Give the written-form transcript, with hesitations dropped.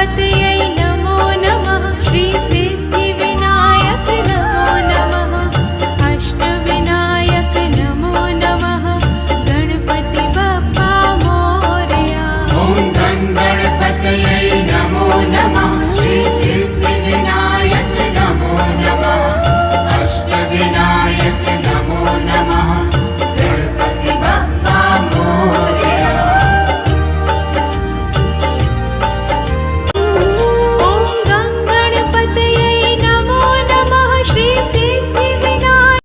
गणपतये नमो नमः। श्री सिद्धिविनायक नमो नमः। अष्टविनायक नमो नमः। गणपति बप्पा मोरया। ॐ गं गणपतये नमो नमः। श्री